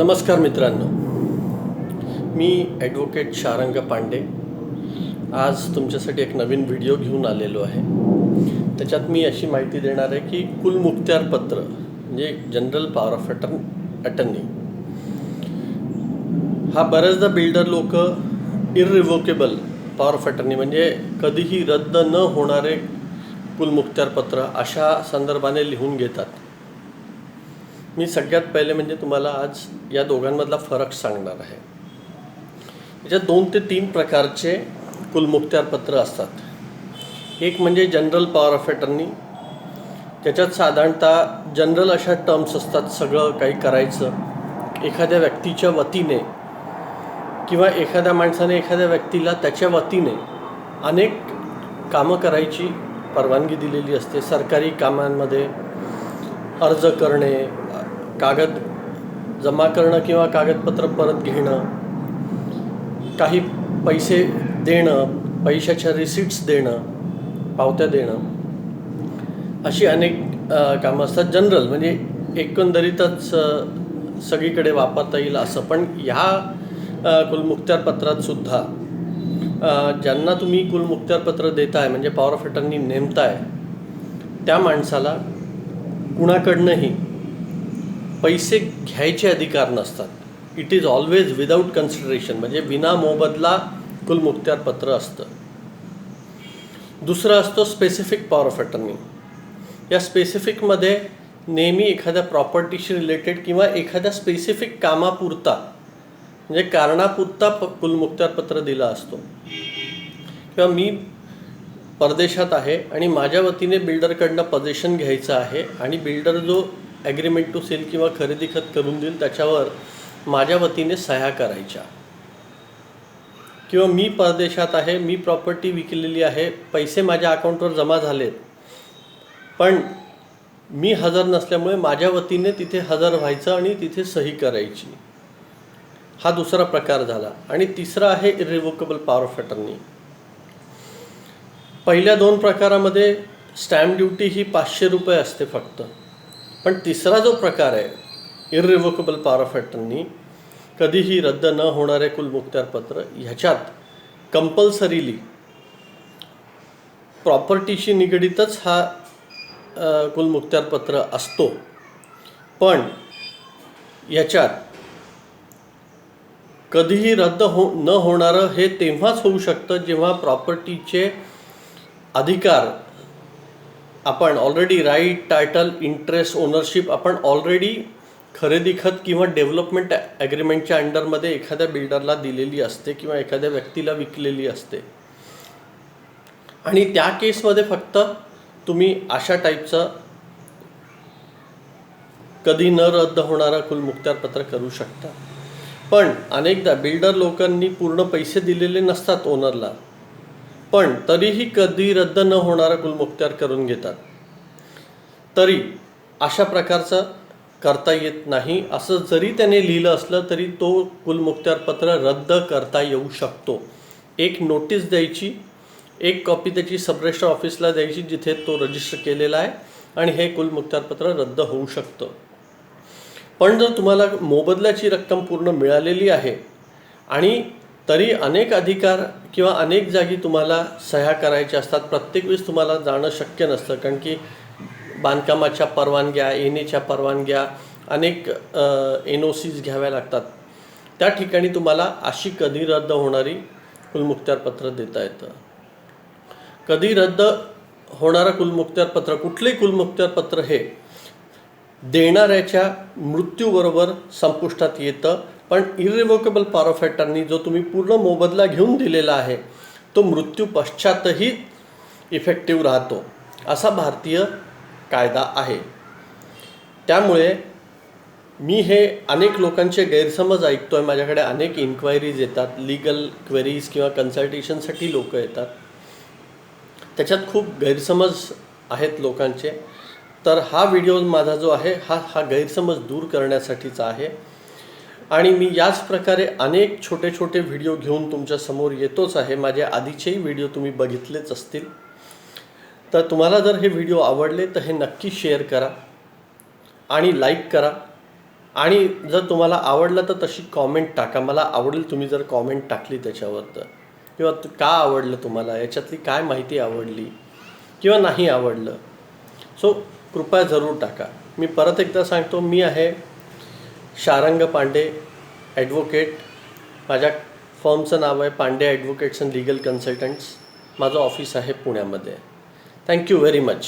नमस्कार मित्रांनो, मी ॲडव्होकेट शारंग पांडे आज तुमच्यासाठी एक नवीन व्हिडिओ घेऊन आलेलो आहे। त्याच्यात मी अशी माहिती देणार आहे की कुलमुखत्यार पत्र म्हणजे जनरल पॉवर ऑफ अटर्नी हा बऱ्याचदा बिल्डर लोक इररिव्होकेबल पॉवर ऑफ अटर्नी म्हणजे कधीही रद्द न होणारे कुलमुखत्यार पत्र अशा संदर्भाने लिहून घेतात। मी सगळ्यात पहिले म्हणजे तुम्हाला आज या दोघांमधला फरक सांगणार आहे। याच्यात 2 ते 3 प्रकारचे कुलमुखत्यार पत्र असतात। एक म्हणजे जनरल पॉवर ऑफ अटर्नी, त्याच्यात साधारणतः जनरल अशा टर्म्स असतात, सगळं काही करायचं एखाद्या व्यक्तीच्या वतीने किंवा एखाद्या माणसाने एखाद्या व्यक्तीला त्याच्या वतीने अनेक कामं करायची परवानगी दिलेली असते। सरकारी कामांमध्ये अर्ज करणे, कागद जमा करणं किंवा कागदपत्र परत घेणं, काही पैसे देणं, पैशाच्या रिसिट्स देणं, पावत्या देणं, अशी अनेक कामं असतात। जनरल म्हणजे एकंदरीतच सगळीकडे वापरता येईल असं। पण ह्या कुलमुखत्यार पत्रात सुद्धा ज्यांना तुम्ही कुलमुखत्यार पत्र देताय म्हणजे पॉवर ऑफ अटर्नी नेमताय त्या माणसाला कुणाकडनंही पैसे घ्यायचे अधिकार नसतात। It is always without consideration म्हणजे विना मोबदला कुलमुखत्यार पत्र असतं। दुसरं असतो स्पेसिफिक पॉवर ऑफ अटर्नी। या स्पेसिफिकमध्ये नेहमी एखाद्या प्रॉपर्टीशी रिलेटेड किंवा एखाद्या स्पेसिफिक कामापुरता म्हणजे कारणापुरता कुलमुखत्यार पत्र दिला असतो। किंवा मी परदेशात आहे आणि माझ्या वतीने बिल्डरकडनं पोझिशन घ्यायचं आहे आणि बिल्डर जो ॲग्रीमेंट टू सेल किंवा खरेदी खत करून देईल त्याच्यावर माझ्या वतीने सह्या करायच्या। किंवा मी परदेशात आहे, मी प्रॉपर्टी विकलेली आहे, पैसे माझ्या अकाउंटवर जमा झालेत, पण मी हजर नसल्यामुळे माझ्या वतीने तिथे हजर व्हायचं आणि तिथे सही करायची। हा दुसरा प्रकार झाला। आणि तिसरा आहे इररिव्होकेबल पॉवर ऑफ अटर्नी। पहिल्या 2 प्रकारामध्ये स्टॅम्प ड्युटी ही 500 रुपये असते फक्त। पण तिसरा जो प्रकार आहे इररिव्होकेबल पॉवर ऑफ अटर्नी, कधीही रद्द न होणारे कुलमुखत्यार पत्र, ह्याच्यात कंपल्सरीली प्रॉपर्टीशी निगडीतच हा कुलमुखत्यार पत्र असतो। पण याच्यात कधीही रद्द न होणारं हे तेव्हाच होऊ शकतं जेव्हा प्रॉपर्टीचे अधिकार आपण already right, title, interest, ownership आपण ऑलरेडी खरेदी खत किंवा डेव्हलपमेंट ॲग्रीमेंटच्या अंडरमध्ये एखाद्या बिल्डरला दिलेली असते किंवा एखाद्या व्यक्तीला विकलेली असते। आणि त्या केसमध्ये फक्त तुम्ही अशा टाईपचं कधी न रद्द होणारा कुलमुखत्यार पत्र करू शकता। पण अनेकदा बिल्डर लोकांनी पूर्ण पैसे दिलेले नसतात ओनरला, पण तरीही कधी रद्द न होणारा कुलमुखत्यार करून घेतात। तरी अशा प्रकारचं करता येत नाही। असं जरी त्याने लिहिलं असलं तरी तो कुलमुखत्यार पत्र रद्द करता येऊ शकतो। एक नोटीस द्यायची, एक कॉपी त्याची सब रजिस्टर ऑफिसला द्यायची जिथे तो रजिस्टर केलेला आहे आणि हे कुलमुखत्यार पत्र रद्द होऊ शकतं। पण जर तुम्हाला मोबदल्याची रक्कम पूर्ण मिळालेली आहे आणि तरी अनेक अधिकार किंवा अनेक जागी तुम्हाला सह्या करायच्या असतात, प्रत्येक वेळेस तुम्हाला जाणं शक्य नसतं, कारण की बांधकामाच्या परवानग्या, येण्याच्या परवानग्या, अनेक NOCs घ्याव्या लागतात, त्या ठिकाणी तुम्हाला अशी कधी रद्द होणारी कुलमुखत्यार पत्र देता येतं। कधी रद्द होणारा कुलमुखत्यार पत्र, कुठलेही कुलमुखत्यार पत्र हे देणाऱ्याच्या मृत्यूबरोबर संपुष्टात येतं। पण इररिव्होकेबल पॉवर ऑफ अटर्नी जो तुम्ही पूर्ण मोबदला घेऊन दिलेला आहे तो मृत्यू पश्चातही इफेक्टिव्ह राहतो, असा भारतीय कायदा आहे। त्यामुळे मी हे अनेक लोकांचे गैरसमज ऐकतो आहे, माझ्याकडे अनेक इन्क्वायरीज येतात, लीगल क्वेरीज किंवा कन्सल्टेशनसाठी लोक येतात, त्याच्यात खूप गैरसमज आहेत लोकांचे। तर हा व्हिडिओ माझा जो आहे हा गैरसमज दूर करण्यासाठीचा आहे। आणि मी याच प्रकारे अनेक छोटे छोटे व्हिडिओ घेऊन तुमच्यासमोर येतोच आहे। माझे आधीचेही व्हिडिओ तुम्ही बघितलेच असतील। तर तुम्हाला जर हे व्हिडिओ आवडले तर हे नक्की शेअर करा आणि लाईक करा। आणि जर तुम्हाला आवडलं तर तशी कॉमेंट टाका. मला आवडेल तुम्ही जर कॉमेंट टाकली त्याच्यावर तर, किंवा का आवडलं तुम्हाला, याच्यातली काय माहिती आवडली किंवा नाही आवडलं. सो कृपया जरूर टाका. मी परत एकदा सांगतो, मी आहे शारंग पांडे ॲडव्होकेट. माझ्या फर्मचं नाव आहे Pande advocates and legal consultants. माझं ऑफिस आहे पुण्यामध्ये. Thank you very much.